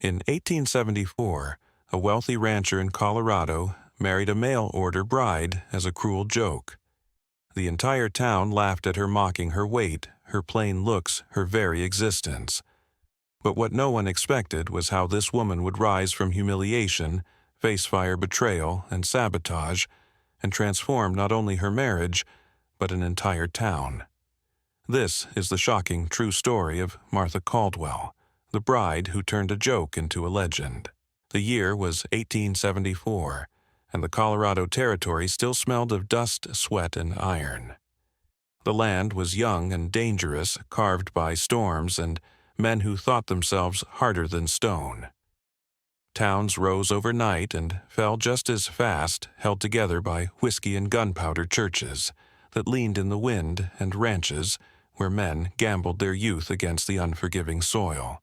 In 1874, a wealthy rancher in Colorado married a mail-order bride as a cruel joke. The entire town laughed at her, mocking her weight, her plain looks, her very existence. But what no one expected was how this woman would rise from humiliation, face fire betrayal, and sabotage, and transform not only her marriage, but an entire town. This is the shocking true story of Martha Caldwell, the bride who turned a joke into a legend. The year was 1874, and the Colorado Territory still smelled of dust, sweat, and iron. The land was young and dangerous, carved by storms and men who thought themselves harder than stone. Towns rose overnight and fell just as fast, held together by whiskey and gunpowder churches that leaned in the wind, and ranches where men gambled their youth against the unforgiving soil.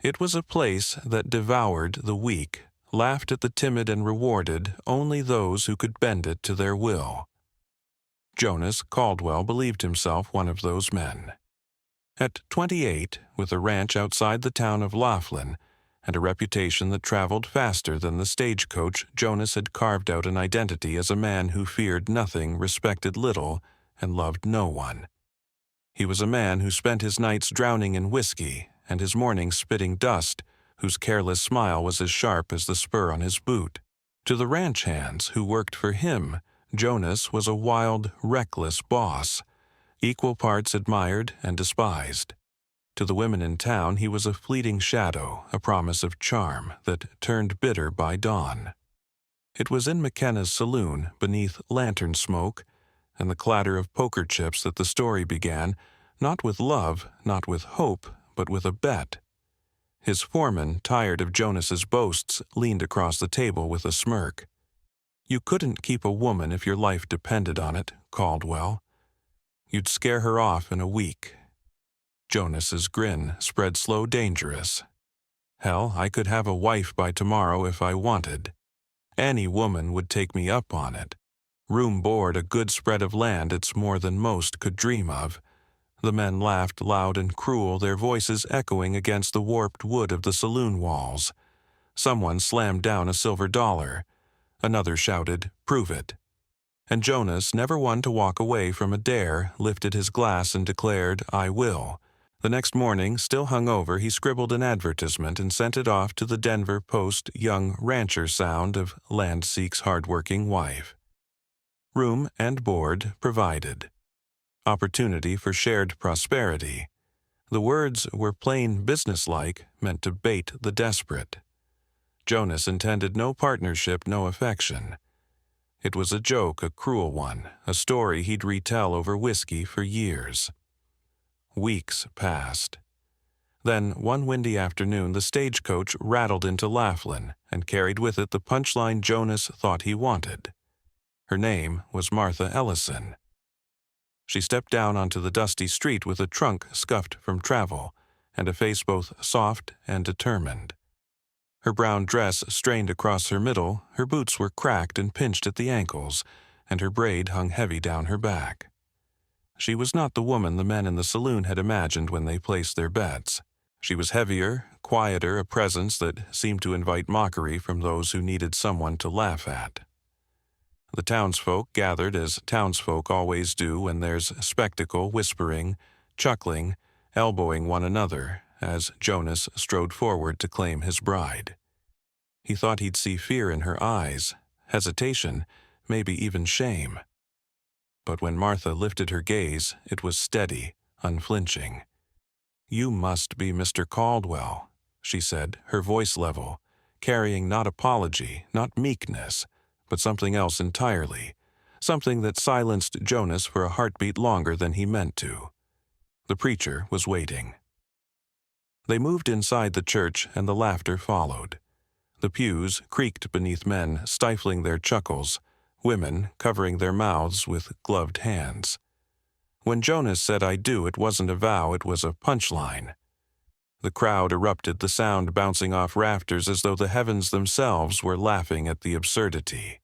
It was a place that devoured the weak, laughed at the timid, and rewarded only those who could bend it to their will. Jonas Caldwell believed himself one of those men. At 28, with a ranch outside the town of Laughlin and a reputation that traveled faster than the stagecoach, Jonas had carved out an identity as a man who feared nothing, respected little, and loved no one. He was a man who spent his nights drowning in whiskey and his mornings spitting dust, whose careless smile was as sharp as the spur on his boot. To the ranch hands who worked for him, Jonas was a wild, reckless boss, equal parts admired and despised. To the women in town, he was a fleeting shadow, a promise of charm that turned bitter by dawn. It was in McKenna's saloon, beneath lantern smoke and the clatter of poker chips, that the story began, not with love, not with hope, but with a bet. His foreman, tired of Jonas's boasts, leaned across the table with a smirk. "You couldn't keep a woman if your life depended on it, Caldwell. You'd scare her off in a week." Jonas's grin spread slow, dangerous. "Hell, I could have a wife by tomorrow if I wanted. Any woman would take me up on it. Room, board, a good spread of land, it's more than most could dream of." The men laughed loud and cruel, their voices echoing against the warped wood of the saloon walls. Someone slammed down a silver dollar. Another shouted, "Prove it." And Jonas, never one to walk away from a dare, lifted his glass and declared, "I will." The next morning, still hungover, he scribbled an advertisement and sent it off to the Denver Post young rancher sound of land seeks hard-working wife. Room and board provided. Opportunity for shared prosperity. The words were plain businesslike, meant to bait the desperate. Jonas intended no partnership, no affection. It was a joke, a cruel one, a story he'd retell over whiskey for years. Weeks passed. Then, one windy afternoon, the stagecoach rattled into Laughlin and carried with it the punchline Jonas thought he wanted. Her name was Martha Ellison. She stepped down onto the dusty street with a trunk scuffed from travel and a face both soft and determined. Her brown dress strained across her middle, her boots were cracked and pinched at the ankles, and her braid hung heavy down her back. She was not the woman the men in the saloon had imagined when they placed their bets. She was heavier, quieter, a presence that seemed to invite mockery from those who needed someone to laugh at. The townsfolk gathered as townsfolk always do when there's spectacle, whispering, chuckling, elbowing one another, as Jonas strode forward to claim his bride. He thought he'd see fear in her eyes, hesitation, maybe even shame. But when Martha lifted her gaze, it was steady, unflinching. "You must be Mr. Caldwell," she said, her voice level, carrying not apology, not meekness, but something else entirely, something that silenced Jonas for a heartbeat longer than he meant to. The preacher was waiting. They moved inside the church, and the laughter followed. The pews creaked beneath men stifling their chuckles, women covering their mouths with gloved hands. When Jonas said "I do," it wasn't a vow, it was a punchline. The crowd erupted, the sound bouncing off rafters as though the heavens themselves were laughing at the absurdity.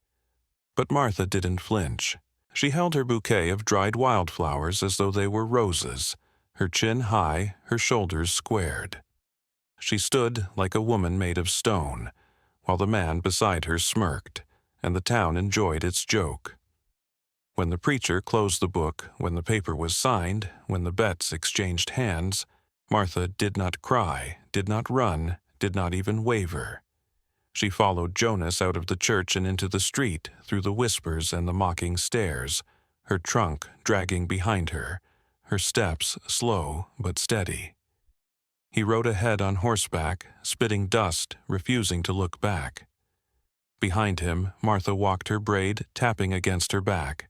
But Martha didn't flinch. She held her bouquet of dried wildflowers as though they were roses, her chin high, her shoulders squared. She stood like a woman made of stone, while the man beside her smirked, and the town enjoyed its joke. When the preacher closed the book, when the paper was signed, when the bets exchanged hands, Martha did not cry, did not run, did not even waver. She followed Jonas out of the church and into the street, through the whispers and the mocking stares, her trunk dragging behind her, her steps slow but steady. He rode ahead on horseback, spitting dust, refusing to look back. Behind him, Martha walked her braid, tapping against her back,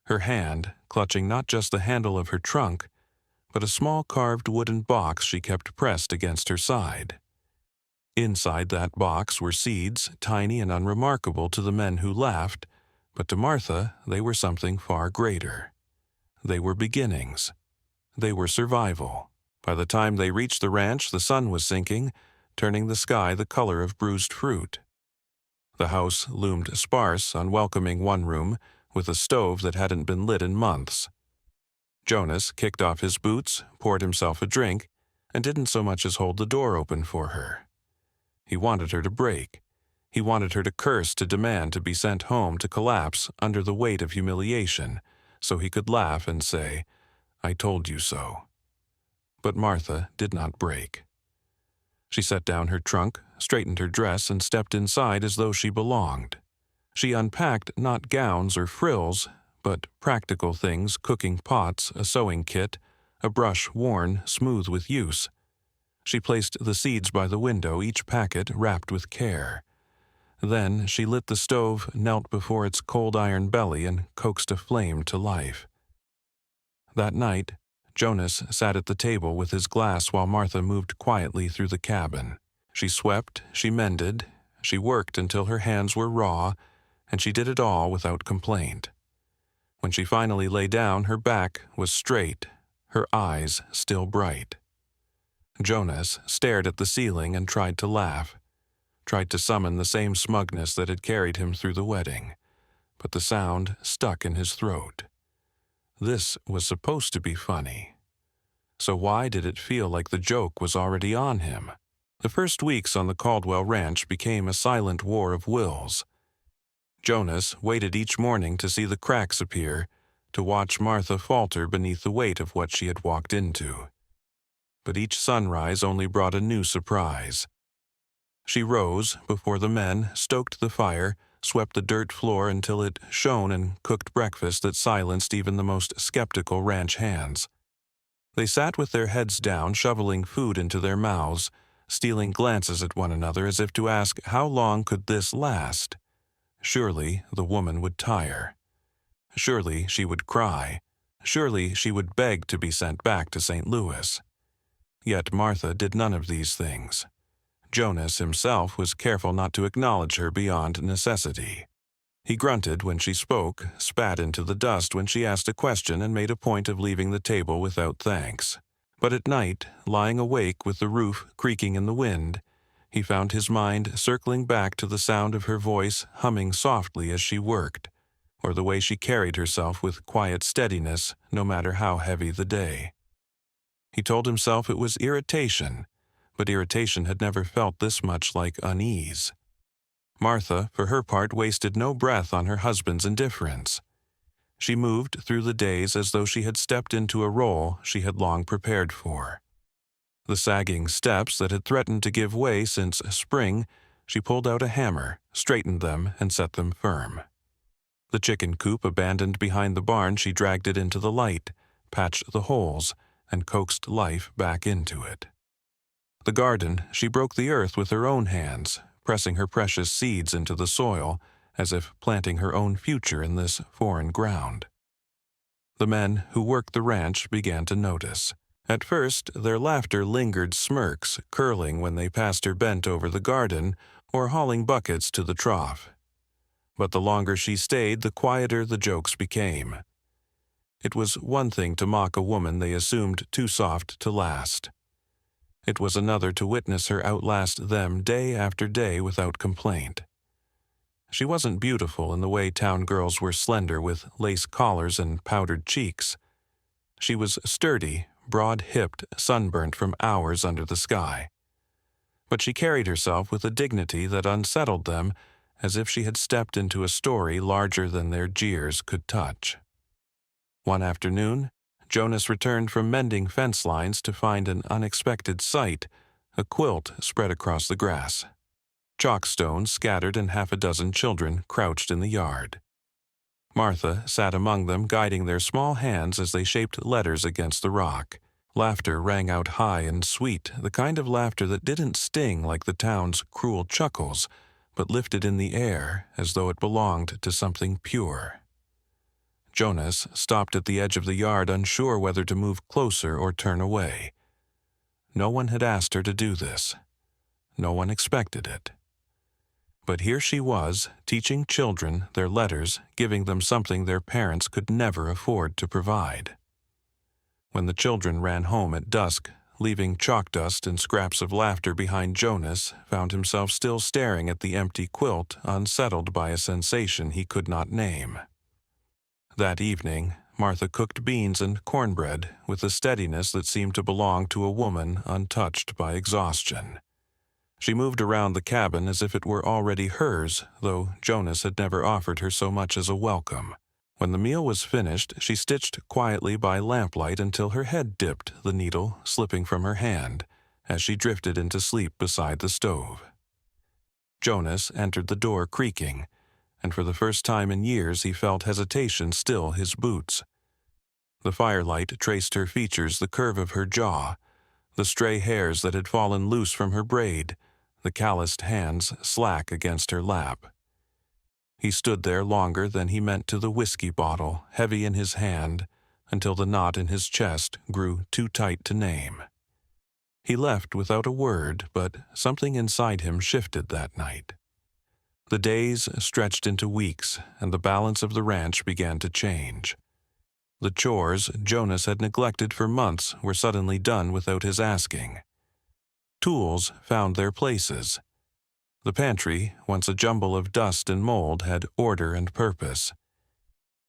her hand clutching not just the handle of her trunk, but a small carved wooden box she kept pressed against her side. Inside that box were seeds, tiny and unremarkable to the men who laughed, but to Martha they were something far greater. They were beginnings. They were survival. By the time they reached the ranch, the sun was sinking, turning the sky the color of bruised fruit. The house loomed sparse, unwelcoming one room, with a stove that hadn't been lit in months. Jonas kicked off his boots, poured himself a drink, and didn't so much as hold the door open for her. He wanted her to break. He wanted her to curse, to demand to be sent home, to collapse under the weight of humiliation, so he could laugh and say, "I told you so." But Martha did not break. She set down her trunk, straightened her dress, and stepped inside as though she belonged. She unpacked not gowns or frills, but practical things, cooking pots, a sewing kit, a brush worn, smooth with use. She placed the seeds by the window, each packet wrapped with care. Then she lit the stove, knelt before its cold iron belly, and coaxed a flame to life. That night, Jonas sat at the table with his glass while Martha moved quietly through the cabin. She swept, she mended, she worked until her hands were raw, and she did it all without complaint. When she finally lay down, her back was straight, her eyes still bright. Jonas stared at the ceiling and tried to laugh, tried to summon the same smugness that had carried him through the wedding, but the sound stuck in his throat. This was supposed to be funny. So why did it feel like the joke was already on him? The first weeks on the Caldwell Ranch became a silent war of wills. Jonas waited each morning to see the cracks appear, to watch Martha falter beneath the weight of what she had walked into. But each sunrise only brought a new surprise. She rose before the men, stoked the fire, swept the dirt floor until it shone, and cooked breakfast that silenced even the most skeptical ranch hands. They sat with their heads down, shoveling food into their mouths, stealing glances at one another as if to ask how long could this last. Surely the woman would tire. Surely she would cry. Surely she would beg to be sent back to St. Louis. Yet Martha did none of these things. Jonas himself was careful not to acknowledge her beyond necessity. He grunted when she spoke, spat into the dust when she asked a question, and made a point of leaving the table without thanks. But at night, lying awake with the roof creaking in the wind, he found his mind circling back to the sound of her voice humming softly as she worked, or the way she carried herself with quiet steadiness no matter how heavy the day. He told himself it was irritation, but irritation had never felt this much like unease. Martha, for her part, wasted no breath on her husband's indifference. She moved through the days as though she had stepped into a role she had long prepared for. The sagging steps that had threatened to give way since spring, she pulled out a hammer, straightened them, and set them firm. The chicken coop abandoned behind the barn, she dragged it into the light, patched the holes, and coaxed life back into it. The garden, she broke the earth with her own hands, pressing her precious seeds into the soil, as if planting her own future in this foreign ground. The men who worked the ranch began to notice. At first, their laughter lingered, smirks curling when they passed her bent over the garden or hauling buckets to the trough. But the longer she stayed, the quieter the jokes became. It was one thing to mock a woman they assumed too soft to last. It was another to witness her outlast them day after day without complaint. She wasn't beautiful in the way town girls were slender with lace collars and powdered cheeks. She was sturdy, broad-hipped, sunburnt from hours under the sky. but she carried herself with a dignity that unsettled them, as if she had stepped into a story larger than their jeers could touch. One afternoon, Jonas returned from mending fence lines to find an unexpected sight: a quilt spread across the grass. Chalk stones scattered and half a dozen children crouched in the yard. Martha sat among them, guiding their small hands as they shaped letters against the rock. Laughter rang out high and sweet, the kind of laughter that didn't sting like the town's cruel chuckles, but lifted in the air as though it belonged to something pure. Jonas stopped at the edge of the yard, unsure whether to move closer or turn away. No one had asked her to do this. No one expected it. But here she was, teaching children their letters, giving them something their parents could never afford to provide. When the children ran home at dusk, leaving chalk dust and scraps of laughter behind, Jonas found himself still staring at the empty quilt, unsettled by a sensation he could not name. That evening, Martha cooked beans and cornbread with a steadiness that seemed to belong to a woman untouched by exhaustion. She moved around the cabin as if it were already hers, though Jonas had never offered her so much as a welcome. When the meal was finished, she stitched quietly by lamplight until her head dipped, the needle slipping from her hand, as she drifted into sleep beside the stove. Jonas entered the door creaking, and for the first time in years he felt hesitation still his boots. The firelight traced her features, the curve of her jaw, the stray hairs that had fallen loose from her braid, the calloused hands slack against her lap. He stood there longer than he meant to the whiskey bottle, heavy in his hand, until the knot in his chest grew too tight to name. He left without a word, but something inside him shifted that night. The days stretched into weeks, and the balance of the ranch began to change. The chores Jonas had neglected for months were suddenly done without his asking. Tools found their places. The pantry, once a jumble of dust and mold, had order and purpose.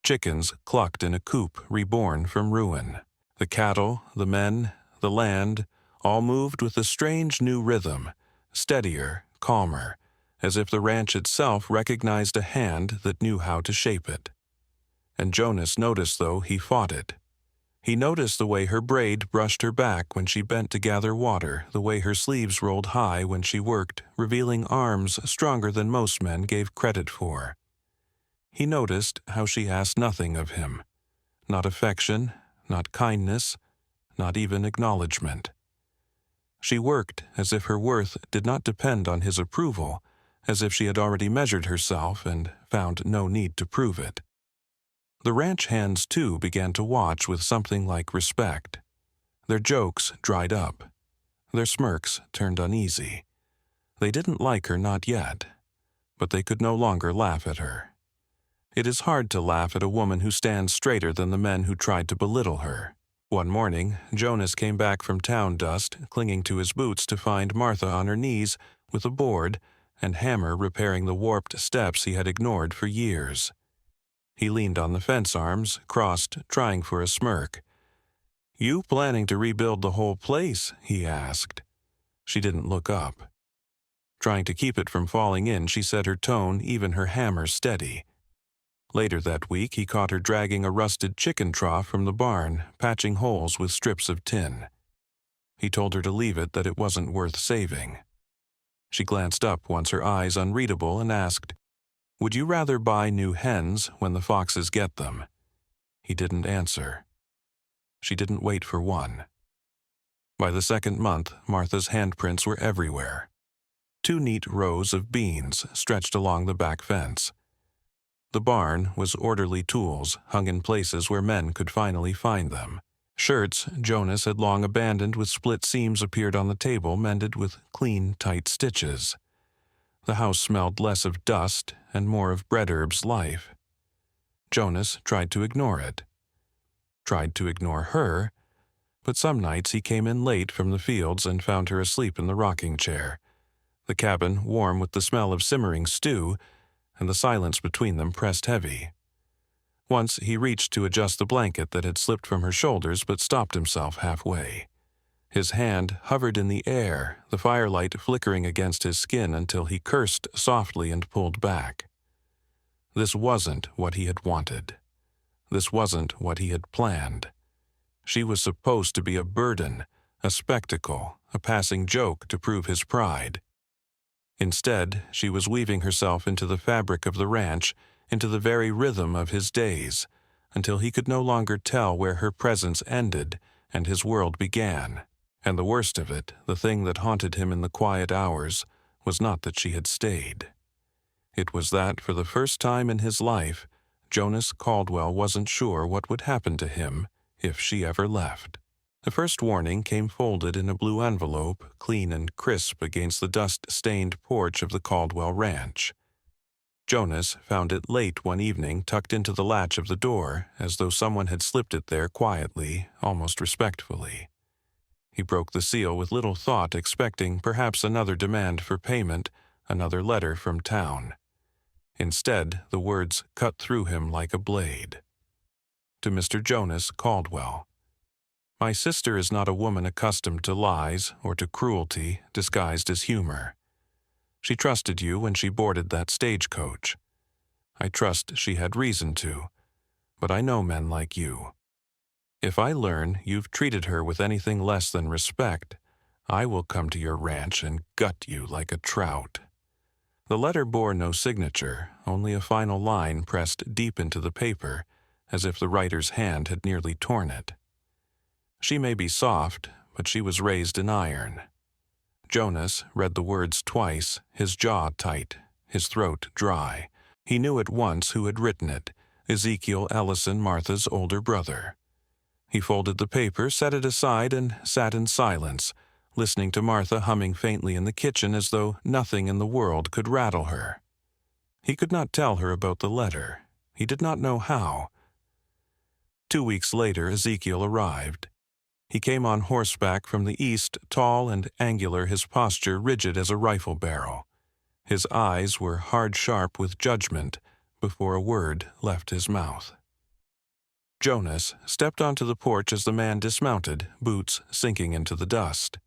Chickens clucked in a coop reborn from ruin. The cattle, the men, the land, all moved with a strange new rhythm, steadier, calmer, as if the ranch itself recognized a hand that knew how to shape it. And Jonas noticed, though he fought it. He noticed the way her braid brushed her back when she bent to gather water, the way her sleeves rolled high when she worked, revealing arms stronger than most men gave credit for. He noticed how she asked nothing of him, not affection, not kindness, not even acknowledgement. She worked as if her worth did not depend on his approval, as if she had already measured herself and found no need to prove it. The ranch hands, too, began to watch with something like respect. Their jokes dried up. Their smirks turned uneasy. They didn't like her, not yet, but they could no longer laugh at her. It is hard to laugh at a woman who stands straighter than the men who tried to belittle her. One morning, Jonas came back from town dust, clinging to his boots, to find Martha on her knees with a board and hammer repairing the warped steps he had ignored for years. He leaned on the fence arms, crossed, trying for a smirk. "You planning to rebuild the whole place?" he asked. She didn't look up. Trying to keep it from falling in, she said, her tone, even her hammer, steady. Later that week, he caught her dragging a rusted chicken trough from the barn, patching holes with strips of tin. He told her to leave it, that it wasn't worth saving. She glanced up, once her eyes unreadable, and asked, "Would you rather buy new hens when the foxes get them?" He didn't answer. She didn't wait for one. By the second month, Martha's handprints were everywhere. 2 neat rows of beans stretched along the back fence. The barn was orderly tools, hung in places where men could finally find them. Shirts Jonas had long abandoned with split seams appeared on the table, mended with clean, tight stitches. The house smelled less of dust and more of Breadherb's life. Jonas tried to ignore it. Tried to ignore her, but some nights he came in late from the fields and found her asleep in the rocking chair, the cabin warm with the smell of simmering stew, and the silence between them pressed heavy. Once he reached to adjust the blanket that had slipped from her shoulders but stopped himself halfway. His hand hovered in the air, the firelight flickering against his skin until he cursed softly and pulled back. This wasn't what he had wanted. This wasn't what he had planned. She was supposed to be a burden, a spectacle, a passing joke to prove his pride. Instead, she was weaving herself into the fabric of the ranch, into the very rhythm of his days, until he could no longer tell where her presence ended and his world began. And the worst of it, the thing that haunted him in the quiet hours, was not that she had stayed. It was that, for the first time in his life, Jonas Caldwell wasn't sure what would happen to him if she ever left. The first warning came folded in a blue envelope, clean and crisp against the dust-stained porch of the Caldwell Ranch. Jonas found it late one evening, tucked into the latch of the door, as though someone had slipped it there quietly, almost respectfully. He broke the seal with little thought, expecting perhaps another demand for payment, another letter from town. Instead, the words cut through him like a blade. To Mr. Jonas Caldwell. My sister is not a woman accustomed to lies or to cruelty disguised as humor. She trusted you when she boarded that stagecoach. I trust she had reason to, but I know men like you. If I learn you've treated her with anything less than respect, I will come to your ranch and gut you like a trout. The letter bore no signature, only a final line pressed deep into the paper, as if the writer's hand had nearly torn it. She may be soft, but she was raised in iron. Jonas read the words twice, his jaw tight, his throat dry. He knew at once who had written it, Ezekiel Ellison, Martha's older brother. He folded the paper, set it aside, and sat in silence, listening to Martha humming faintly in the kitchen as though nothing in the world could rattle her. He could not tell her about the letter. He did not know how. 2 weeks later, Ezekiel arrived. He came on horseback from the east, tall and angular, his posture rigid as a rifle barrel. His eyes were hard-sharp with judgment before a word left his mouth. Jonas stepped onto the porch as the man dismounted, boots sinking into the dust.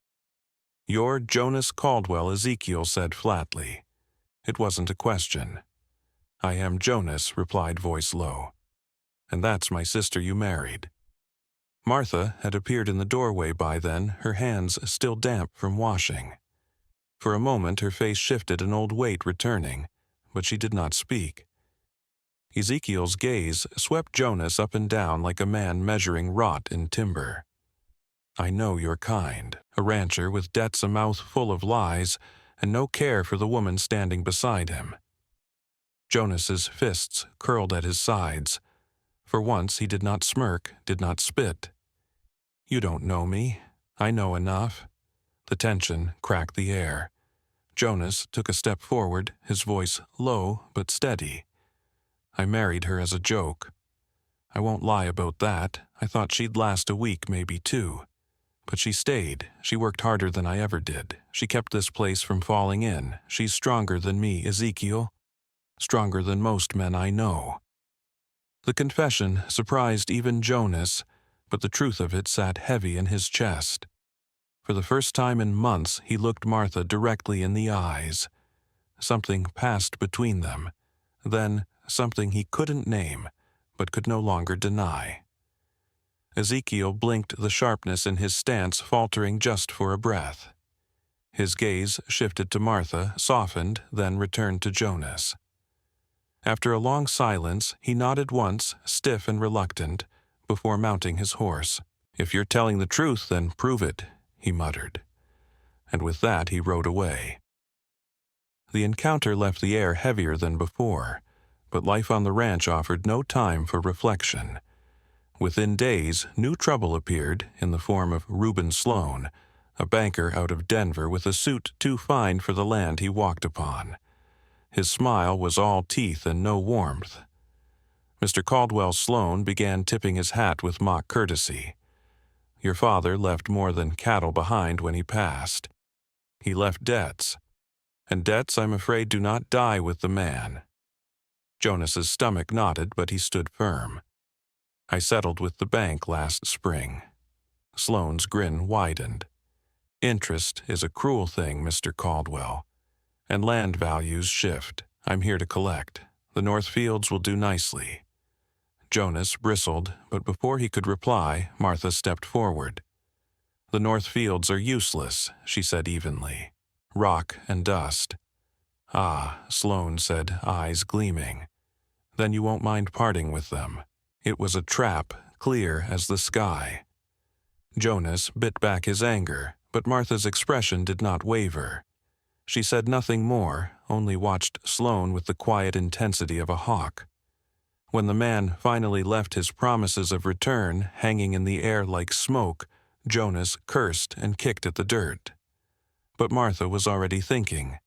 "You're Jonas Caldwell," Ezekiel said flatly. It wasn't a question. "I am Jonas," replied voice low. "And that's my sister you married." Martha had appeared in the doorway by then, her hands still damp from washing. For a moment her face shifted, an old weight returning, but she did not speak. Ezekiel's gaze swept Jonas up and down like a man measuring wrought in timber. "I know your kind, a rancher with debts a mouth full of lies and no care for the woman standing beside him." Jonas's fists curled at his sides. For once he did not smirk, did not spit. "You don't know me. I know enough." The tension cracked the air. Jonas took a step forward, his voice low but steady. "I married her as a joke. I won't lie about that. I thought she'd last a week, maybe 2. But she stayed. She worked harder than I ever did. She kept this place from falling in. She's stronger than me, Ezekiel. Stronger than most men I know." The confession surprised even Jonas, but the truth of it sat heavy in his chest. For the first time in months, he looked Martha directly in the eyes. Something passed between them. Then something he couldn't name, but could no longer deny. Ezekiel blinked, the sharpness in his stance faltering just for a breath. His gaze shifted to Martha, softened, then returned to Jonas. After a long silence, he nodded once, stiff and reluctant, before mounting his horse. "If you're telling the truth, then prove it," he muttered. And with that he rode away. The encounter left the air heavier than before, but life on the ranch offered no time for reflection. Within days, new trouble appeared in the form of Reuben Sloan, a banker out of Denver with a suit too fine for the land he walked upon. His smile was all teeth and no warmth. Mr. Caldwell Sloan began tipping his hat with mock courtesy. "Your father left more than cattle behind when he passed. He left debts. And debts, I'm afraid, do not die with the man." Jonas's stomach knotted, but he stood firm. "I settled with the bank last spring." Sloan's grin widened. Interest is a cruel thing, Mr. Caldwell. And land values shift. I'm here to collect. The North Fields will do nicely." Jonas bristled, but before he could reply, Martha stepped forward. "The North Fields are useless," she said evenly. "Rock and dust." "Ah," Sloane said, eyes gleaming. "Then you won't mind parting with them." It was a trap, clear as the sky. Jonas bit back his anger, but Martha's expression did not waver. She said nothing more, only watched Sloane with the quiet intensity of a hawk. When the man finally left his promises of return hanging in the air like smoke, Jonas cursed and kicked at the dirt. But Martha was already thinking.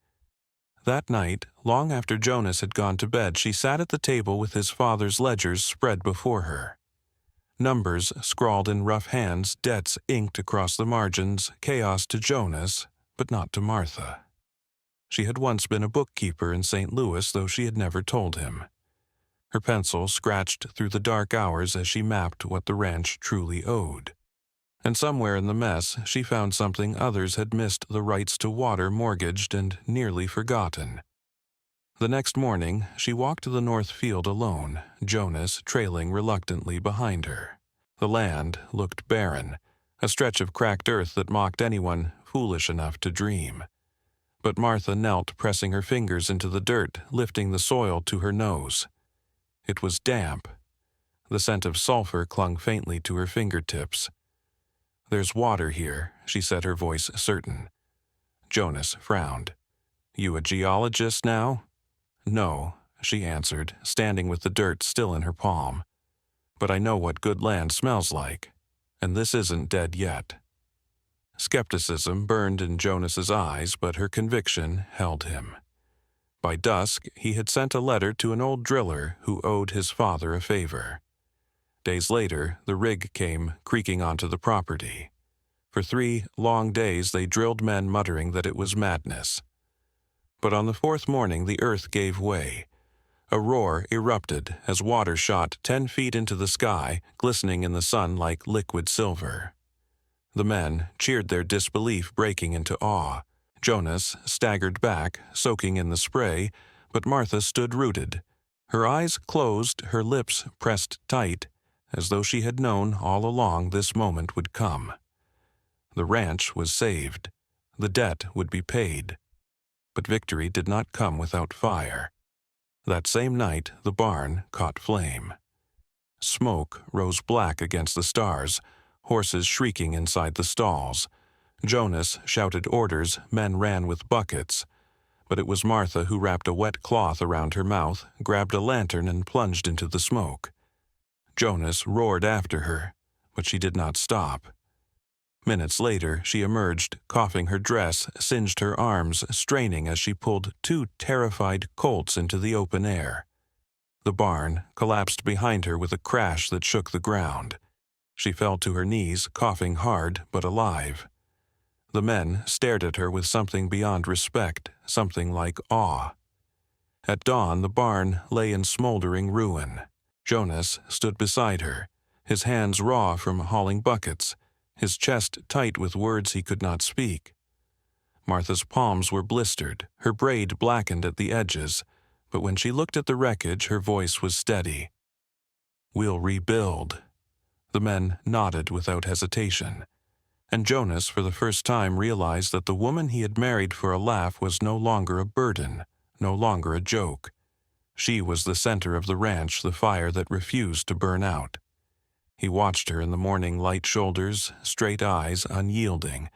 That night, long after Jonas had gone to bed, she sat at the table with his father's ledgers spread before her. Numbers scrawled in rough hands, debts inked across the margins, chaos to Jonas, but not to Martha. She had once been a bookkeeper in St. Louis, though she had never told him. Her pencil scratched through the dark hours as she mapped what the ranch truly owed. And somewhere in the mess, she found something others had missed the rights to water mortgaged and nearly forgotten. The next morning, she walked to the North Field alone, Jonas trailing reluctantly behind her. The land looked barren, a stretch of cracked earth that mocked anyone foolish enough to dream. But Martha knelt, pressing her fingers into the dirt, lifting the soil to her nose. It was damp. The scent of sulfur clung faintly to her fingertips. "There's water here," she said, her voice certain. Jonas frowned. "You a geologist now?" "No," she answered, standing with the dirt still in her palm. "But I know what good land smells like, and this isn't dead yet." Skepticism burned in Jonas's eyes, but her conviction held him. By dusk, he had sent a letter to an old driller who owed his father a favor. Days later, the rig came creaking onto the property. For 3 long days they drilled men muttering that it was madness. But on the 4th morning the earth gave way. A roar erupted as water shot 10 feet into the sky, glistening in the sun like liquid silver. The men cheered, their disbelief breaking into awe. Jonas staggered back, soaking in the spray, but Martha stood rooted. Her eyes closed, her lips pressed tight, as though she had known all along this moment would come. The ranch was saved. The debt would be paid. But victory did not come without fire. That same night, the barn caught flame. Smoke rose black against the stars, horses shrieking inside the stalls. Jonas shouted orders, men ran with buckets. But it was Martha who wrapped a wet cloth around her mouth, grabbed a lantern, and plunged into the smoke. Jonas roared after her, but she did not stop. Minutes later, she emerged, coughing. Her dress singed her arms, straining as she pulled 2 terrified colts into the open air. The barn collapsed behind her with a crash that shook the ground. She fell to her knees, coughing hard but alive. The men stared at her with something beyond respect, something like awe. At dawn, the barn lay in smoldering ruin. Jonas stood beside her, his hands raw from hauling buckets, his chest tight with words he could not speak. Martha's palms were blistered, her braid blackened at the edges, but when she looked at the wreckage, her voice was steady. "We'll rebuild." The men nodded without hesitation, and Jonas for the first time realized that the woman he had married for a laugh was no longer a burden, no longer a joke. She was the center of the ranch, the fire that refused to burn out. He watched her in the morning, light shoulders, straight eyes, unyielding,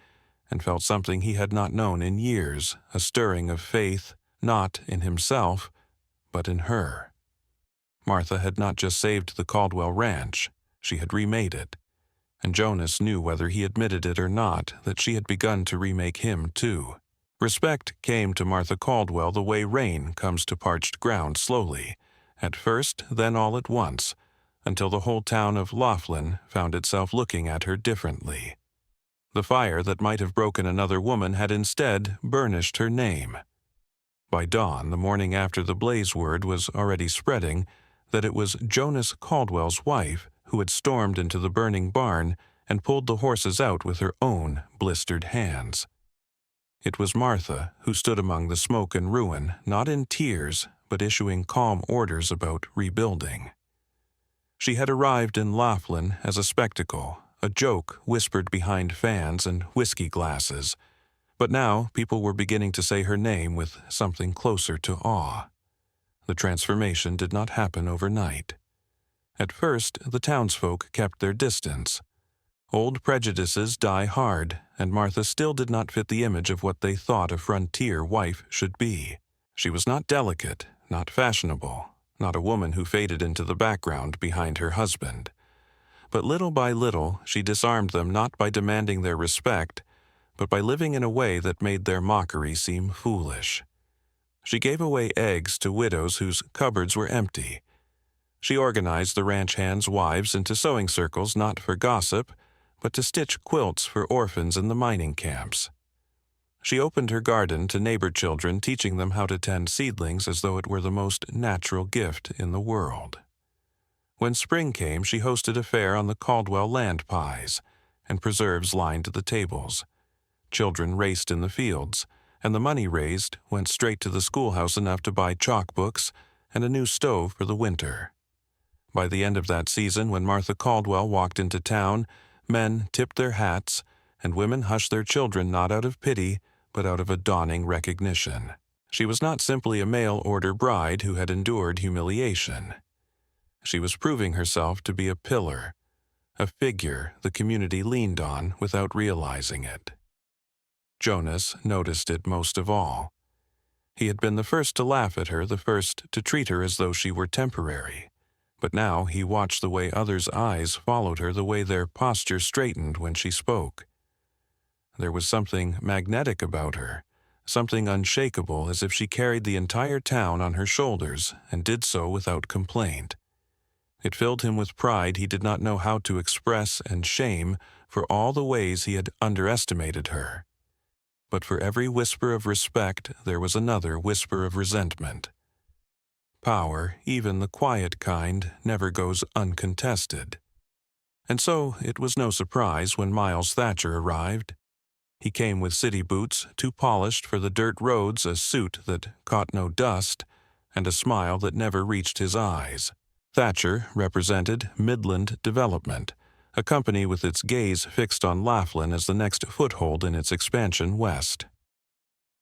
and felt something he had not known in years, a stirring of faith, not in himself, but in her. Martha had not just saved the Caldwell Ranch, she had remade it. And Jonas knew, whether he admitted it or not, that she had begun to remake him too. Respect came to Martha Caldwell the way rain comes to parched ground, slowly, at first, then all at once, until the whole town of Laughlin found itself looking at her differently. The fire that might have broken another woman had instead burnished her name. By dawn, the morning after the blaze, word was already spreading that it was Jonas Caldwell's wife who had stormed into the burning barn and pulled the horses out with her own blistered hands. It was Martha who stood among the smoke and ruin, not in tears, but issuing calm orders about rebuilding. She had arrived in Laughlin as a spectacle, a joke whispered behind fans and whiskey glasses, but now people were beginning to say her name with something closer to awe. The transformation did not happen overnight. At first, the townsfolk kept their distance. Old prejudices die hard, and Martha still did not fit the image of what they thought a frontier wife should be. She was not delicate, not fashionable, not a woman who faded into the background behind her husband. But little by little, she disarmed them not by demanding their respect, but by living in a way that made their mockery seem foolish. She gave away eggs to widows whose cupboards were empty. She organized the ranch hands' wives into sewing circles not for gossip, but to stitch quilts for orphans in the mining camps. She opened her garden to neighbor children, teaching them how to tend seedlings as though it were the most natural gift in the world. When spring came, she hosted a fair on the Caldwell land pies, and preserves lined the tables. Children raced in the fields, and the money raised went straight to the schoolhouse enough to buy chalk books and a new stove for the winter. By the end of that season, when Martha Caldwell walked into town, men tipped their hats, and women hushed their children not out of pity, but out of a dawning recognition. She was not simply a mail-order bride who had endured humiliation. She was proving herself to be a pillar, a figure the community leaned on without realizing it. Jonas noticed it most of all. He had been the first to laugh at her, the first to treat her as though she were temporary. But now he watched the way others' eyes followed her, the way their posture straightened when she spoke. There was something magnetic about her, something unshakable, as if she carried the entire town on her shoulders and did so without complaint. It filled him with pride he did not know how to express, and shame for all the ways he had underestimated her. But for every whisper of respect, there was another whisper of resentment. Power, even the quiet kind, never goes uncontested. And so it was no surprise when Miles Thatcher arrived. He came with city boots, too polished for the dirt roads, a suit that caught no dust, and a smile that never reached his eyes. Thatcher represented Midland Development, a company with its gaze fixed on Laughlin as the next foothold in its expansion west.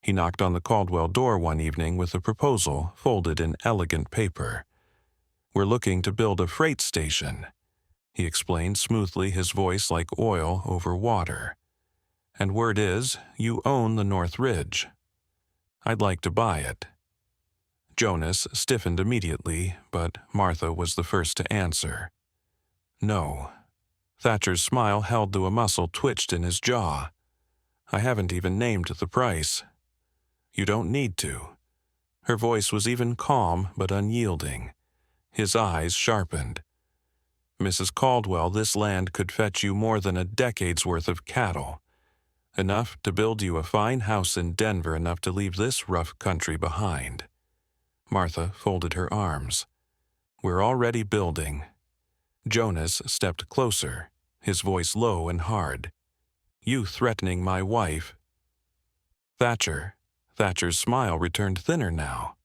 He knocked on the Caldwell door one evening with a proposal folded in elegant paper. "We're looking to build a freight station," he explained smoothly, his voice like oil over water. "And word is, you own the North Ridge. I'd like to buy it." Jonas stiffened immediately, but Martha was the first to answer. "No." Thatcher's smile held though a muscle twitched in his jaw. "I haven't even named the price." "You don't need to." Her voice was even calm but unyielding. His eyes sharpened. "Mrs. Caldwell, this land could fetch you more than a decade's worth of cattle. Enough to build you a fine house in Denver, enough to leave this rough country behind." Martha folded her arms. "We're already building." Jonas stepped closer, his voice low and hard. "You threatening my wife?" Thatcher's smile returned thinner now.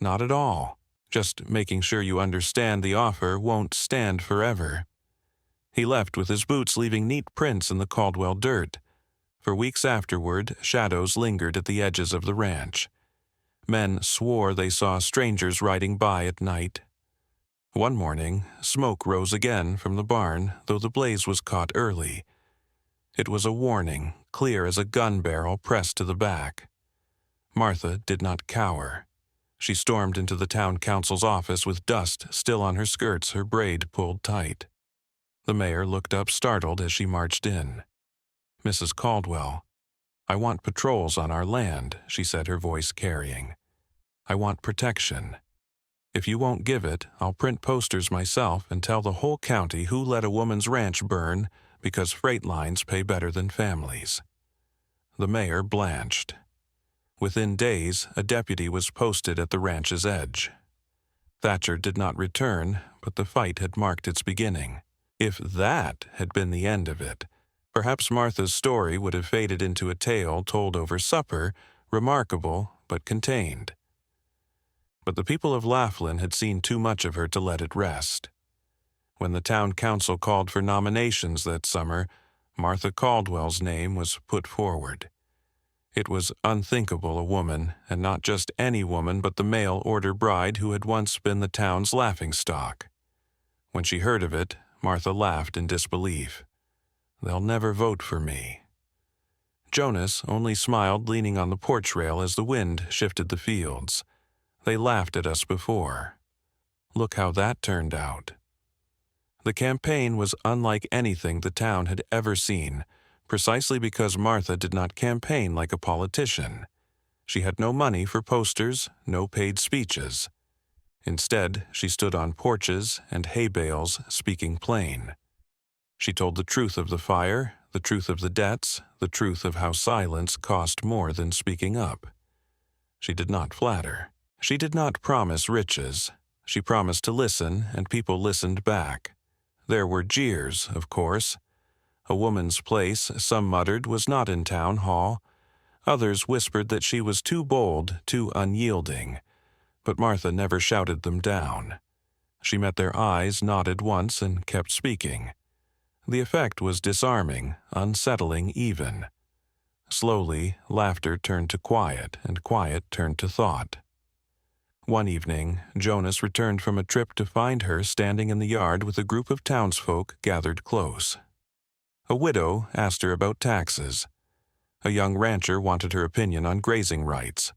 "Not at all. Just making sure you understand the offer won't stand forever." He left with his boots, leaving neat prints in the Caldwell dirt. For weeks afterward, shadows lingered at the edges of the ranch. Men swore they saw strangers riding by at night. One morning, smoke rose again from the barn, though the blaze was caught early. It was a warning, clear as a gun barrel pressed to the back. Martha did not cower. She stormed into the town council's office with dust still on her skirts, her braid pulled tight. The mayor looked up startled as she marched in. "Mrs. Caldwell, I want patrols on our land," she said, her voice carrying. "I want protection. If you won't give it, I'll print posters myself and tell the whole county who let a woman's ranch burn because freight lines pay better than families." The mayor blanched. Within days, a deputy was posted at the ranch's edge. Thatcher did not return, but the fight had marked its beginning. If that had been the end of it, perhaps Martha's story would have faded into a tale told over supper, remarkable but contained. But the people of Laughlin had seen too much of her to let it rest. When the town council called for nominations that summer, Martha Caldwell's name was put forward. It was unthinkable a woman, and not just any woman but the mail-order bride who had once been the town's laughingstock. When she heard of it, Martha laughed in disbelief. "They'll never vote for me." Jonas only smiled, leaning on the porch rail as the wind shifted the fields. "They laughed at us before. Look how that turned out." The campaign was unlike anything the town had ever seen, precisely because Martha did not campaign like a politician. She had no money for posters, no paid speeches. Instead, she stood on porches and hay bales, speaking plain. She told the truth of the fire, the truth of the debts, the truth of how silence cost more than speaking up. She did not flatter. She did not promise riches. She promised to listen, and people listened back. There were jeers, of course. A woman's place, some muttered, was not in town hall. Others whispered that she was too bold, too unyielding. But Martha never shouted them down. She met their eyes, nodded once, and kept speaking. The effect was disarming, unsettling even. Slowly, laughter turned to quiet, and quiet turned to thought. One evening, Jonas returned from a trip to find her standing in the yard with a group of townsfolk gathered close. A widow asked her about taxes. A young rancher wanted her opinion on grazing rights.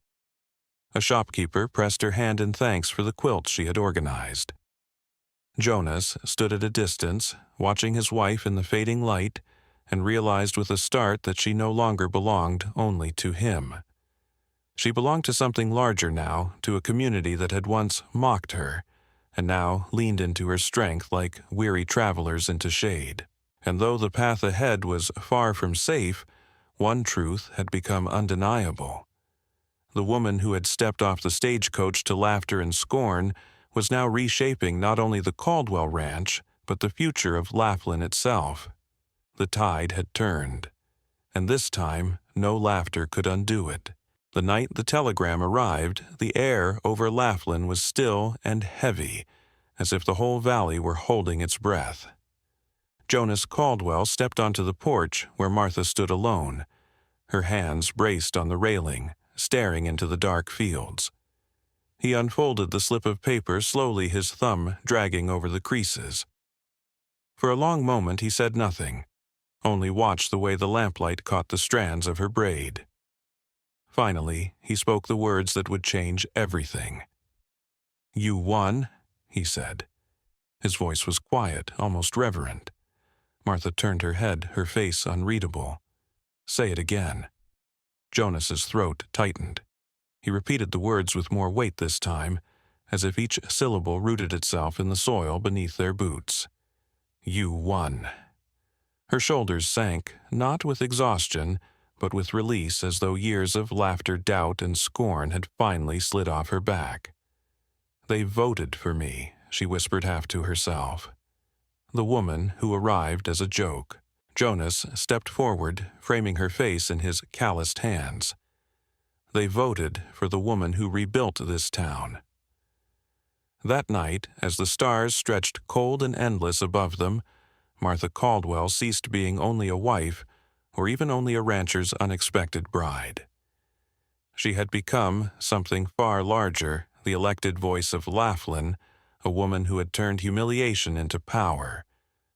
A shopkeeper pressed her hand in thanks for the quilt she had organized. Jonas stood at a distance, watching his wife in the fading light, and realized with a start that she no longer belonged only to him. She belonged to something larger now, to a community that had once mocked her, and now leaned into her strength like weary travelers into shade. And though the path ahead was far from safe, one truth had become undeniable. The woman who had stepped off the stagecoach to laughter and scorn was now reshaping not only the Caldwell Ranch, but the future of Laughlin itself. The tide had turned, and this time no laughter could undo it. The night the telegram arrived, the air over Laughlin was still and heavy, as if the whole valley were holding its breath. Jonas Caldwell stepped onto the porch where Martha stood alone, her hands braced on the railing, staring into the dark fields. He unfolded the slip of paper slowly, his thumb dragging over the creases. For a long moment he said nothing, only watched the way the lamplight caught the strands of her braid. Finally, he spoke the words that would change everything. "You won," he said. His voice was quiet, almost reverent. Martha turned her head, her face unreadable. "Say it again." Jonas's throat tightened. He repeated the words with more weight this time, as if each syllable rooted itself in the soil beneath their boots. "You won." Her shoulders sank, not with exhaustion, but with release, as though years of laughter, doubt, and scorn had finally slid off her back. "They voted for me," she whispered half to herself. The woman who arrived as a joke. Jonas stepped forward, framing her face in his calloused hands. They voted for the woman who rebuilt this town. That night, as the stars stretched cold and endless above them, Martha Caldwell ceased being only a wife, or even only a rancher's unexpected bride. She had become something far larger, the elected voice of Laughlin, a woman who had turned humiliation into power,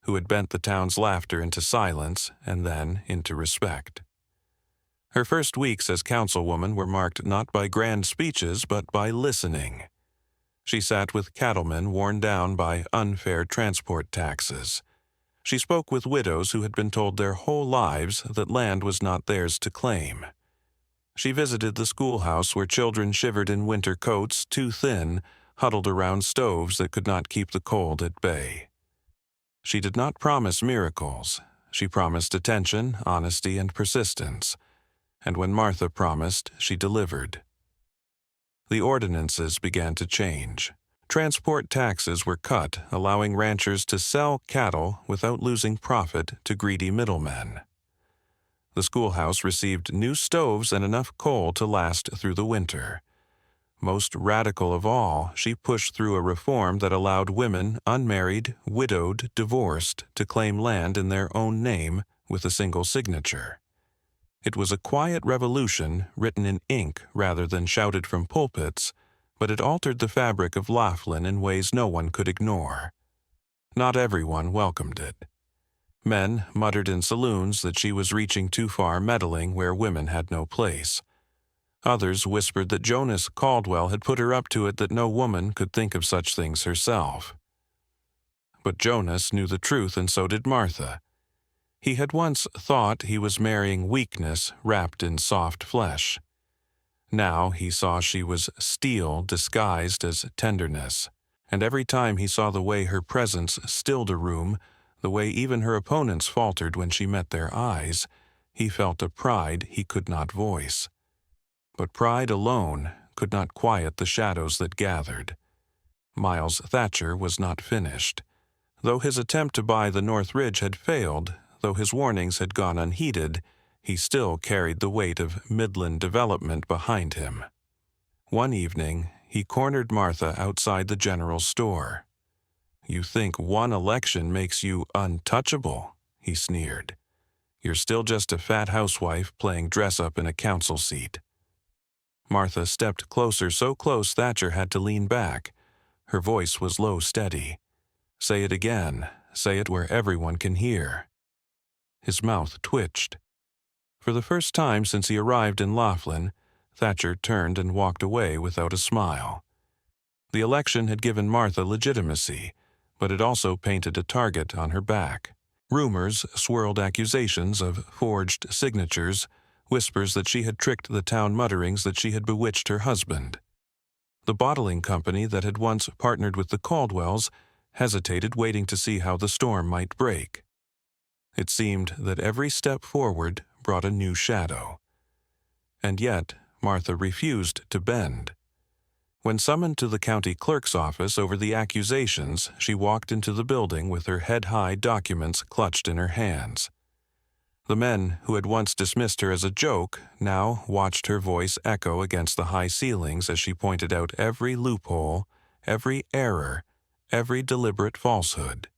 who had bent the town's laughter into silence and then into respect. Her first weeks as councilwoman were marked not by grand speeches but by listening. She sat with cattlemen worn down by unfair transport taxes. She spoke with widows who had been told their whole lives that land was not theirs to claim. She visited the schoolhouse where children shivered in winter coats too thin, huddled around stoves that could not keep the cold at bay. She did not promise miracles. She promised attention, honesty, and persistence. And when Martha promised, she delivered. The ordinances began to change. transport taxes were cut, allowing ranchers to sell cattle without losing profit to greedy middlemen. The schoolhouse received new stoves and enough coal to last through the winter. Most radical of all, she pushed through a reform that allowed women, unmarried, widowed, divorced, to claim land in their own name with a single signature. It was a quiet revolution written in ink rather than shouted from pulpits, but it altered the fabric of Laughlin in ways no one could ignore. Not everyone welcomed it. Men muttered in saloons that she was reaching too far, meddling where women had no place. Others whispered that Jonas Caldwell had put her up to it, that no woman could think of such things herself. But Jonas knew the truth, and so did Martha. He had once thought he was marrying weakness wrapped in soft flesh. Now he saw she was steel disguised as tenderness, and every time he saw the way her presence stilled a room, the way even her opponents faltered when she met their eyes, he felt a pride he could not voice. But pride alone could not quiet the shadows that gathered. Miles Thatcher was not finished. Though his attempt to buy the North Ridge had failed, though his warnings had gone unheeded, he still carried the weight of Midland development behind him. One evening, he cornered Martha outside the general store. "You think one election makes you untouchable?" he sneered. "You're still just a fat housewife playing dress-up in a council seat." Martha stepped closer, so close Thatcher had to lean back. Her voice was low, steady. "Say it again. Say it where everyone can hear." His mouth twitched. For the first time since he arrived in Laughlin, Thatcher turned and walked away without a smile. The election had given Martha legitimacy, but it also painted a target on her back. Rumors swirled accusations of forged signatures, whispers that she had tricked the town, mutterings that she had bewitched her husband. The bottling company that had once partnered with the Caldwells hesitated, waiting to see how the storm might break. It seemed that every step forward brought a new shadow. And yet, Martha refused to bend. When summoned to the county clerk's office over the accusations, she walked into the building with her head-high documents clutched in her hands. The men who had once dismissed her as a joke now watched her voice echo against the high ceilings as she pointed out every loophole, every error, every deliberate falsehood.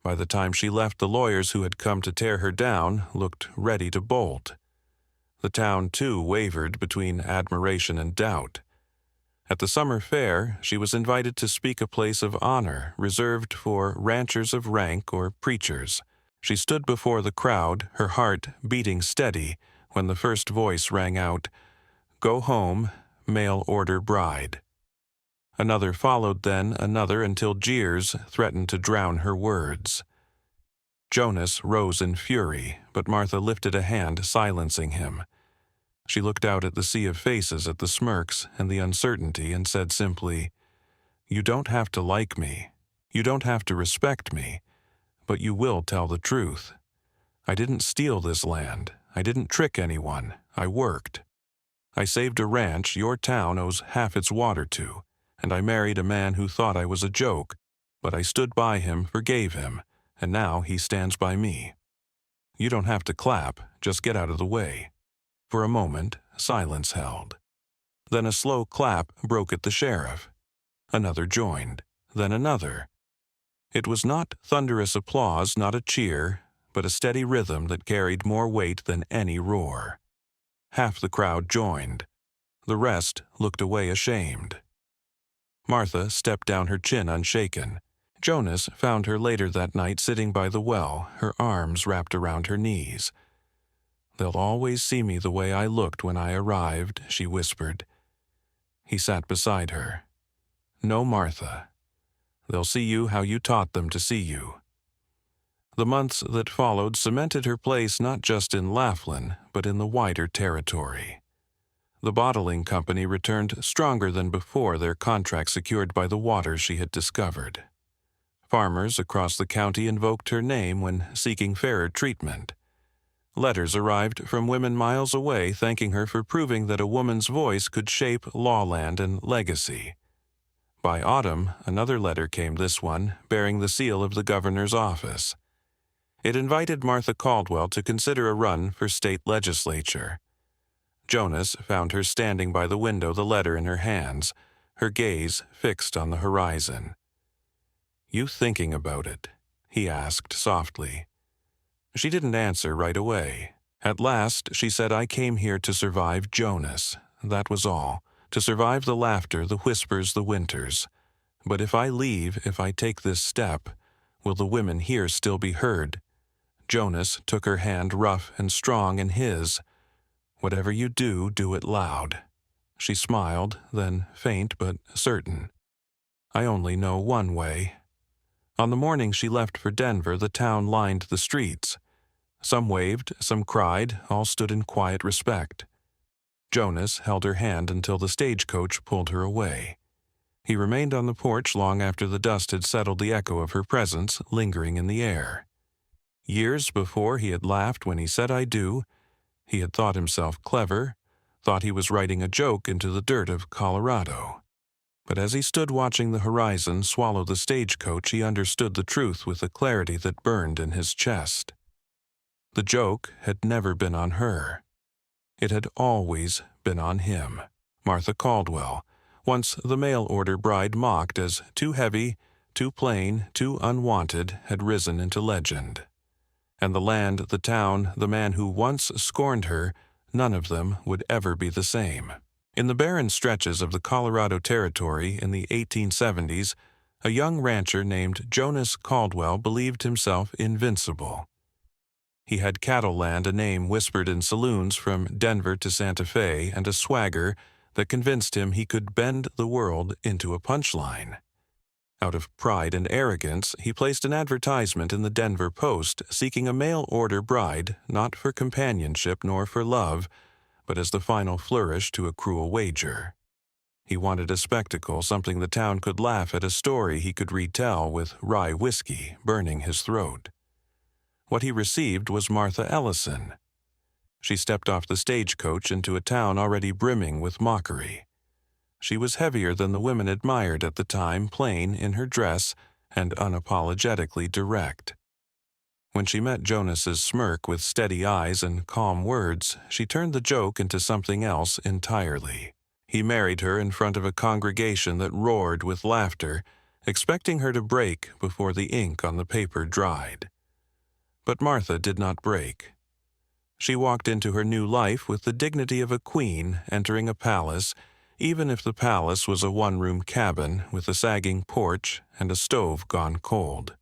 By the time she left, the lawyers who had come to tear her down looked ready to bolt. The town, too, wavered between admiration and doubt. At the summer fair, she was invited to speak a place of honor reserved for ranchers of rank or preachers. She stood before the crowd, her heart beating steady, when the first voice rang out, "Go home, mail-order bride." Another followed, then another, until jeers threatened to drown her words. Jonas rose in fury, but Martha lifted a hand, silencing him. She looked out at the sea of faces, at the smirks and the uncertainty, and said simply, "You don't have to like me. You don't have to respect me. But you will tell the truth. I didn't steal this land. I didn't trick anyone. I worked. I saved a ranch your town owes half its water to, and I married a man who thought I was a joke, but I stood by him, forgave him, and now he stands by me. You don't have to clap, just get out of the way." For a moment, silence held. Then a slow clap broke at the sheriff. Another joined, then another. It was not thunderous applause, not a cheer, but a steady rhythm that carried more weight than any roar. Half the crowd joined. The rest looked away ashamed. Martha stepped down, her chin unshaken. Jonas found her later that night sitting by the well, her arms wrapped around her knees. "They'll always see me the way I looked when I arrived," she whispered. He sat beside her. "No, Martha. They'll see you how you taught them to see you." The months that followed cemented her place not just in Laughlin, but in the wider territory. The bottling company returned stronger than before, their contract secured by the water she had discovered. Farmers across the county invoked her name when seeking fairer treatment. Letters arrived from women miles away thanking her for proving that a woman's voice could shape lawland and legacy. By autumn, another letter came, this one bearing the seal of the governor's office. It invited Martha Caldwell to consider a run for state legislature. Jonas found her standing by the window, the letter in her hands, her gaze fixed on the horizon. "You thinking about it?" he asked softly. She didn't answer right away. At last she said, "I came here to survive Jonas. That was all. To survive the laughter, the whispers, the winters. But if I leave, if I take this step, will the women here still be heard?" Jonas took her hand rough and strong in his. "Whatever you do, do it loud." She smiled, then faint but certain. "I only know one way." On the morning she left for Denver, the town lined the streets. Some waved, some cried, all stood in quiet respect. Jonas held her hand until the stagecoach pulled her away. He remained on the porch long after the dust had settled, the echo of her presence lingering in the air. Years before he had laughed when he said "I do." He had thought himself clever, thought he was writing a joke into the dirt of Colorado. But as he stood watching the horizon swallow the stagecoach, he understood the truth with a clarity that burned in his chest. The joke had never been on her. It had always been on him. Martha Caldwell, once the mail-order bride mocked as too heavy, too plain, too unwanted, had risen into legend. And the land, the town, the man who once scorned her, none of them would ever be the same. In the barren stretches of the Colorado Territory in the 1870s, a young rancher named Jonas Caldwell believed himself invincible. He had cattle land, a name whispered in saloons from Denver to Santa Fe, and a swagger that convinced him he could bend the world into a punchline. Out of pride and arrogance, he placed an advertisement in the Denver Post seeking a mail-order bride, not for companionship nor for love, but as the final flourish to a cruel wager. He wanted a spectacle, something the town could laugh at, a story he could retell with rye whiskey burning his throat. What he received was Martha Ellison. She stepped off the stagecoach into a town already brimming with mockery. She was heavier than the women admired at the time, plain in her dress and unapologetically direct. When she met Jonas's smirk with steady eyes and calm words, she turned the joke into something else entirely. He married her in front of a congregation that roared with laughter, expecting her to break before the ink on the paper dried. But Martha did not break. She walked into her new life with the dignity of a queen entering a palace, even if the palace was a one-room cabin with a sagging porch and a stove gone cold.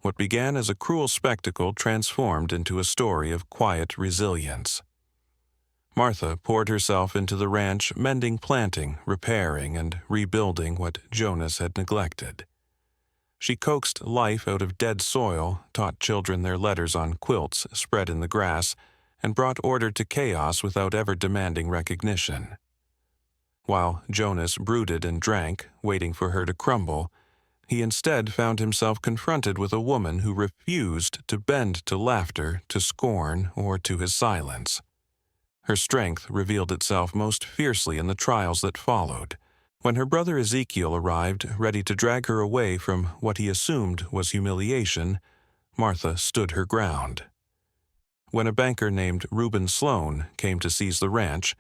What began as a cruel spectacle transformed into a story of quiet resilience. Martha poured herself into the ranch, mending, planting, repairing, and rebuilding what Jonas had neglected. She coaxed life out of dead soil, taught children their letters on quilts spread in the grass, and brought order to chaos without ever demanding recognition. While Jonas brooded and drank, waiting for her to crumble, he instead found himself confronted with a woman who refused to bend to laughter, to scorn, or to his silence. Her strength revealed itself most fiercely in the trials that followed. When her brother Ezekiel arrived, ready to drag her away from what he assumed was humiliation, Martha stood her ground. When a banker named Reuben Sloan came to seize the ranch,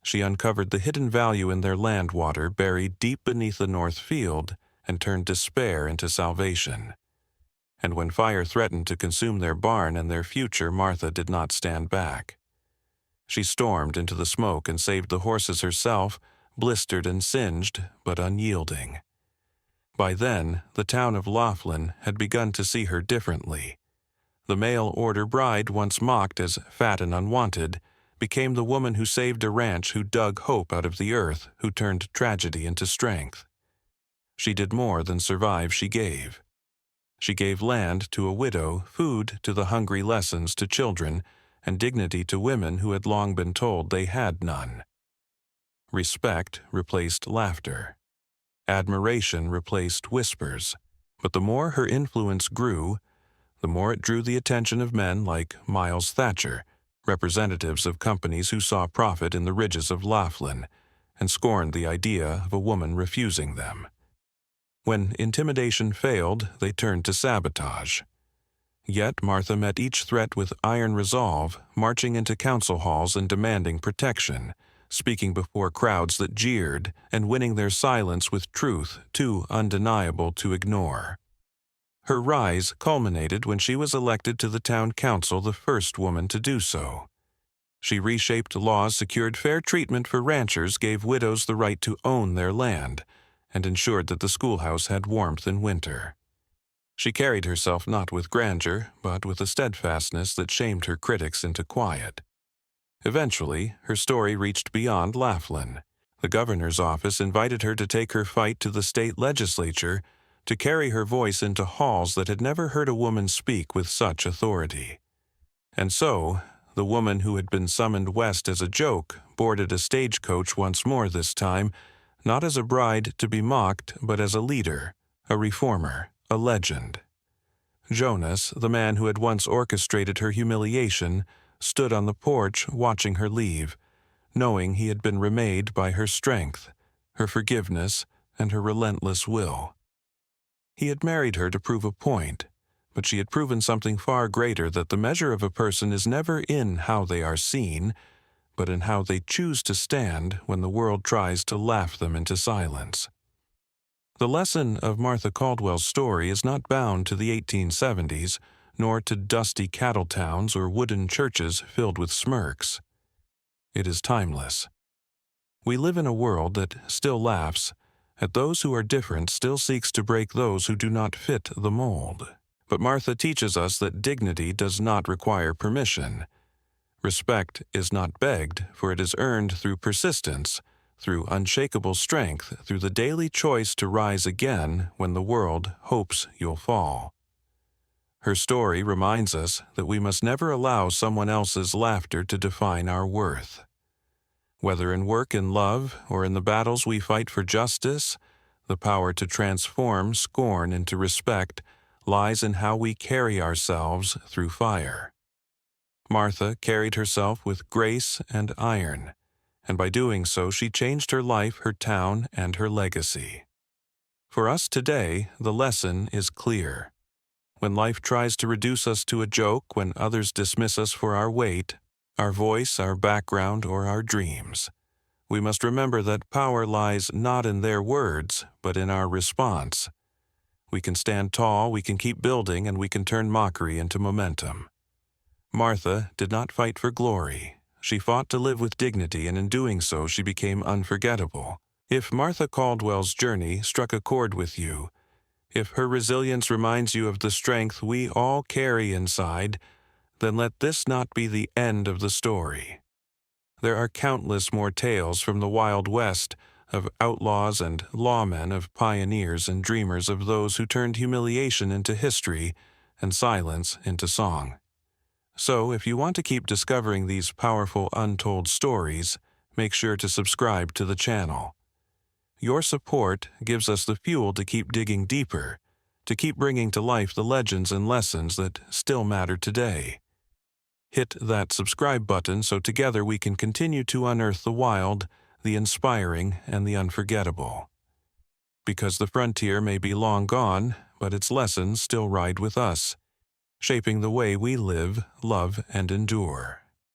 she uncovered the hidden value in their land water buried deep beneath the north field and turned despair into salvation. And when fire threatened to consume their barn and their future, Martha did not stand back. She stormed into the smoke and saved the horses herself, blistered and singed, but unyielding. By then, the town of Laughlin had begun to see her differently. The mail-order bride, once mocked as fat and unwanted, became the woman who saved a ranch, who dug hope out of the earth, who turned tragedy into strength. She did more than survive, she gave. She gave land to a widow, food to the hungry, lessons to children, and dignity to women who had long been told they had none. Respect replaced laughter. Admiration replaced whispers. But the more her influence grew, the more it drew the attention of men like Miles Thatcher, representatives of companies who saw profit in the ridges of Laughlin, and scorned the idea of a woman refusing them. When intimidation failed, they turned to sabotage. Yet Martha met each threat with iron resolve, marching into council halls and demanding protection, speaking before crowds that jeered, and winning their silence with truth too undeniable to ignore. Her rise culminated when she was elected to the town council, the first woman to do so. She reshaped laws, secured fair treatment for ranchers, gave widows the right to own their land, and ensured that the schoolhouse had warmth in winter. She carried herself not with grandeur, but with a steadfastness that shamed her critics into quiet. Eventually, her story reached beyond Laughlin. The governor's office invited her to take her fight to the state legislature, to carry her voice into halls that had never heard a woman speak with such authority. And so, the woman who had been summoned west as a joke boarded a stagecoach once more this time, not as a bride to be mocked, but as a leader, a reformer, a legend. Jonas, the man who had once orchestrated her humiliation, stood on the porch watching her leave, knowing he had been remade by her strength, her forgiveness, and her relentless will. He had married her to prove a point, but she had proven something far greater, that the measure of a person is never in how they are seen, but in how they choose to stand when the world tries to laugh them into silence. The lesson of Martha Caldwell's story is not bound to the 1870s, nor to dusty cattle towns or wooden churches filled with smirks. It is timeless. We live in a world that still laughs at those who are different, still seeks to break those who do not fit the mold. But Martha teaches us that dignity does not require permission. Respect is not begged, for it is earned through persistence, through unshakable strength, through the daily choice to rise again when the world hopes you'll fall. Her story reminds us that we must never allow someone else's laughter to define our worth. Whether in work and love, or in the battles we fight for justice, the power to transform scorn into respect lies in how we carry ourselves through fire. Martha carried herself with grace and iron, and by doing so she changed her life, her town, and her legacy. For us today, the lesson is clear. When life tries to reduce us to a joke, when others dismiss us for our weight, our voice, our background, or our dreams, we must remember that power lies not in their words, but in our response. We can stand tall, we can keep building, and we can turn mockery into momentum. Martha did not fight for glory. She fought to live with dignity, and in doing so she became unforgettable. If Martha Caldwell's journey struck a chord with you, if her resilience reminds you of the strength we all carry inside, then let this not be the end of the story. There are countless more tales from the Wild West, of outlaws and lawmen, of pioneers and dreamers, of those who turned humiliation into history and silence into song. So, if you want to keep discovering these powerful untold stories, make sure to subscribe to the channel. Your support gives us the fuel to keep digging deeper, to keep bringing to life the legends and lessons that still matter today. Hit that subscribe button so together we can continue to unearth the wild, the inspiring, and the unforgettable. Because the frontier may be long gone, but its lessons still ride with us, shaping the way we live, love, and endure.